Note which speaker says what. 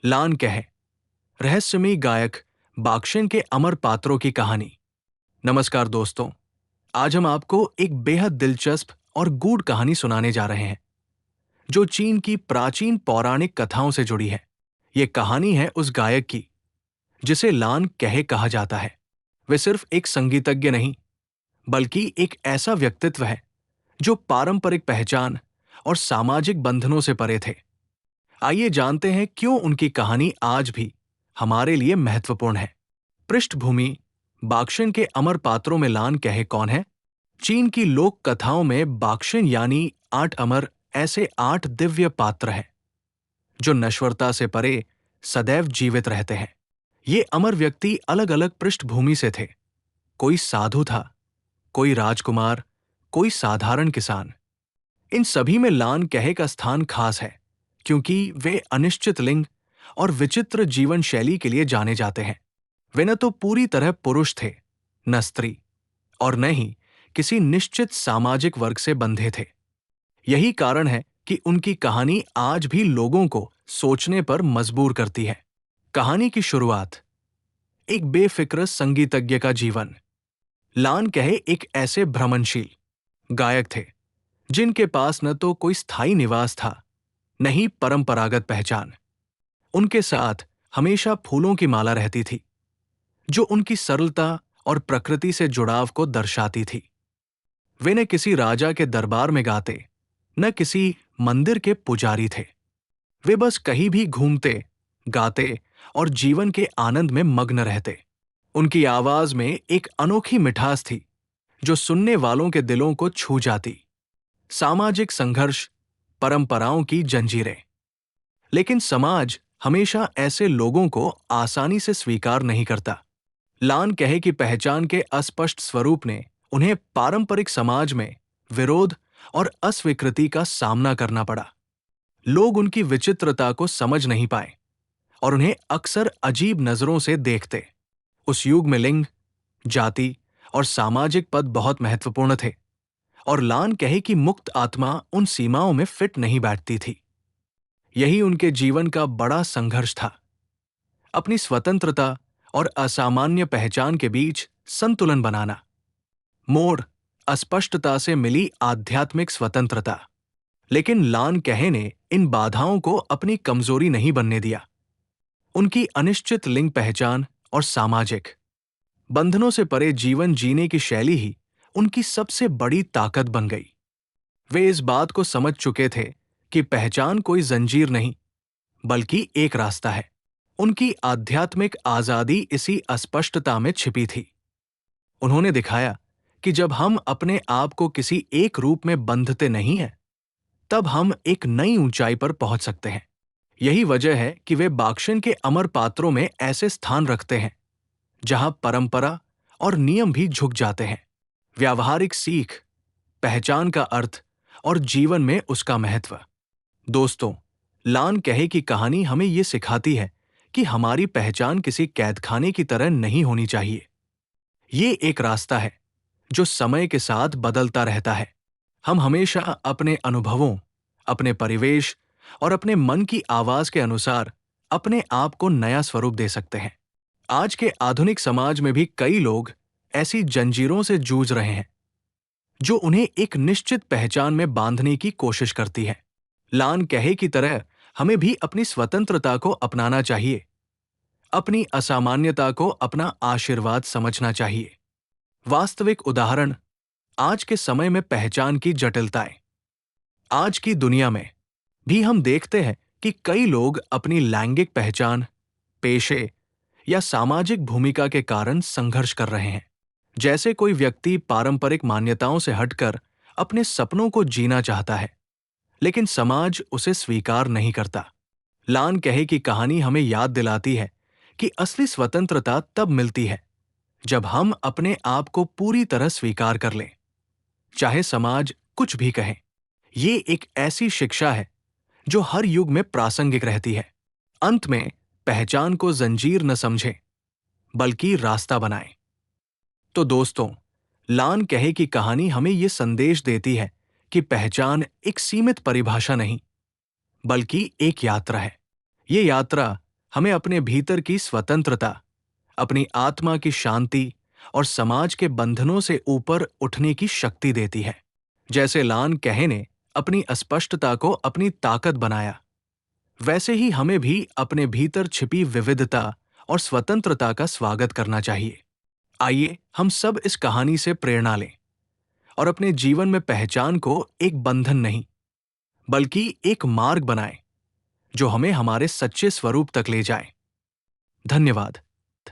Speaker 1: लान कहे, रहस्यमयी गायक बाक्शिन के अमर पात्रों की कहानी। नमस्कार दोस्तों, आज हम आपको एक बेहद दिलचस्प और गूढ़ कहानी सुनाने जा रहे हैं जो चीन की प्राचीन पौराणिक कथाओं से जुड़ी है। ये कहानी है उस गायक की जिसे लान कहे कहा जाता है। वे सिर्फ एक संगीतज्ञ नहीं, बल्कि एक ऐसा व्यक्तित्व है जो पारंपरिक पहचान और सामाजिक बंधनों से परे थे। आइए जानते हैं क्यों उनकी कहानी आज भी हमारे लिए महत्वपूर्ण है। पृष्ठभूमि: बाक्शिन के अमर पात्रों में लान कहे कौन है? चीन की लोक कथाओं में बाक्शिन यानी 8 अमर ऐसे 8 दिव्य पात्र हैं जो नश्वरता से परे सदैव जीवित रहते हैं। ये अमर व्यक्ति अलग अलग पृष्ठभूमि से थे। कोई साधु था, कोई राजकुमार, कोई साधारण किसान। इन सभी में लान कहे का स्थान खास है क्योंकि वे अनिश्चित लिंग और विचित्र जीवन शैली के लिए जाने जाते हैं। वे न तो पूरी तरह पुरुष थे, न स्त्री, और न ही किसी निश्चित सामाजिक वर्ग से बंधे थे। यही कारण है कि उनकी कहानी आज भी लोगों को सोचने पर मजबूर करती है। कहानी की शुरुआत: एक बेफिक्र संगीतज्ञ का जीवन। लान कहे एक ऐसे भ्रमणशील गायक थे जिनके पास न तो कोई स्थायी निवास था, न ही परंपरागत पहचान। उनके साथ हमेशा फूलों की माला रहती थी जो उनकी सरलता और प्रकृति से जुड़ाव को दर्शाती थी। वे न किसी राजा के दरबार में गाते, न किसी मंदिर के पुजारी थे। वे बस कहीं भी घूमते, गाते और जीवन के आनंद में मग्न रहते। उनकी आवाज में एक अनोखी मिठास थी जो सुनने वालों के दिलों को छू जाती। सामाजिक संघर्ष, परंपराओं की जंजीरें। लेकिन समाज हमेशा ऐसे लोगों को आसानी से स्वीकार नहीं करता। लान कहे की पहचान के अस्पष्ट स्वरूप ने उन्हें पारंपरिक समाज में विरोध और अस्वीकृति का सामना करना पड़ा। लोग उनकी विचित्रता को समझ नहीं पाए और उन्हें अक्सर अजीब नजरों से देखते। उस युग में लिंग, जाति और सामाजिक पद बहुत महत्वपूर्ण थे और लान कहे की मुक्त आत्मा उन सीमाओं में फिट नहीं बैठती थी। यही उनके जीवन का बड़ा संघर्ष था, अपनी स्वतंत्रता और असामान्य पहचान के बीच संतुलन बनाना। मोड़: अस्पष्टता से मिली आध्यात्मिक स्वतंत्रता। लेकिन लान कहे ने इन बाधाओं को अपनी कमजोरी नहीं बनने दिया। उनकी अनिश्चित लिंग पहचान और सामाजिक बंधनों से परे जीवन जीने की शैली ही उनकी सबसे बड़ी ताकत बन गई। वे इस बात को समझ चुके थे कि पहचान कोई जंजीर नहीं, बल्कि एक रास्ता है। उनकी आध्यात्मिक आजादी इसी अस्पष्टता में छिपी थी। उन्होंने दिखाया कि जब हम अपने आप को किसी एक रूप में बंधते नहीं हैं, तब हम एक नई ऊंचाई पर पहुंच सकते हैं। यही वजह है कि वे बाक्शिन के अमर पात्रों में ऐसे स्थान रखते हैं जहां परंपरा और नियम भी झुक जाते हैं। व्यावहारिक सीख, पहचान का अर्थ और जीवन में उसका महत्व। दोस्तों, लान कहे की कहानी हमें ये सिखाती है कि हमारी पहचान किसी कैदखाने की तरह नहीं होनी चाहिए। ये एक रास्ता है जो समय के साथ बदलता रहता है। हम हमेशा अपने अनुभवों, अपने परिवेश और अपने मन की आवाज के अनुसार अपने आप को नया स्वरूप दे सकते हैं। आज के आधुनिक समाज में भी कई लोग ऐसी जंजीरों से जूझ रहे हैं जो उन्हें एक निश्चित पहचान में बांधने की कोशिश करती है। लान कहे की तरह हमें भी अपनी स्वतंत्रता को अपनाना चाहिए, अपनी असामान्यता को अपना आशीर्वाद समझना चाहिए। वास्तविक उदाहरण: आज के समय में पहचान की जटिलताएं। आज की दुनिया में भी हम देखते हैं कि कई लोग अपनी लैंगिक पहचान, पेशे या सामाजिक भूमिका के कारण संघर्ष कर रहे हैं। जैसे कोई व्यक्ति पारंपरिक मान्यताओं से हटकर अपने सपनों को जीना चाहता है, लेकिन समाज उसे स्वीकार नहीं करता। लान कहे की कहानी हमें याद दिलाती है कि असली स्वतंत्रता तब मिलती है जब हम अपने आप को पूरी तरह स्वीकार कर लें, चाहे समाज कुछ भी कहे। ये एक ऐसी शिक्षा है जो हर युग में प्रासंगिक रहती है। अंत में, पहचान को जंजीर न समझें, बल्कि रास्ता बनाएं। तो दोस्तों, लान कहे की कहानी हमें ये संदेश देती है कि पहचान एक सीमित परिभाषा नहीं, बल्कि एक यात्रा है। ये यात्रा हमें अपने भीतर की स्वतंत्रता, अपनी आत्मा की शांति और समाज के बंधनों से ऊपर उठने की शक्ति देती है। जैसे लान कहे ने अपनी अस्पष्टता को अपनी ताकत बनाया, वैसे ही हमें भी अपने भीतर छिपी विविधता और स्वतंत्रता का स्वागत करना चाहिए। आइए हम सब इस कहानी से प्रेरणा लें और अपने जीवन में पहचान को एक बंधन नहीं, बल्कि एक मार्ग बनाएं जो हमें हमारे सच्चे स्वरूप तक ले जाए। धन्यवाद।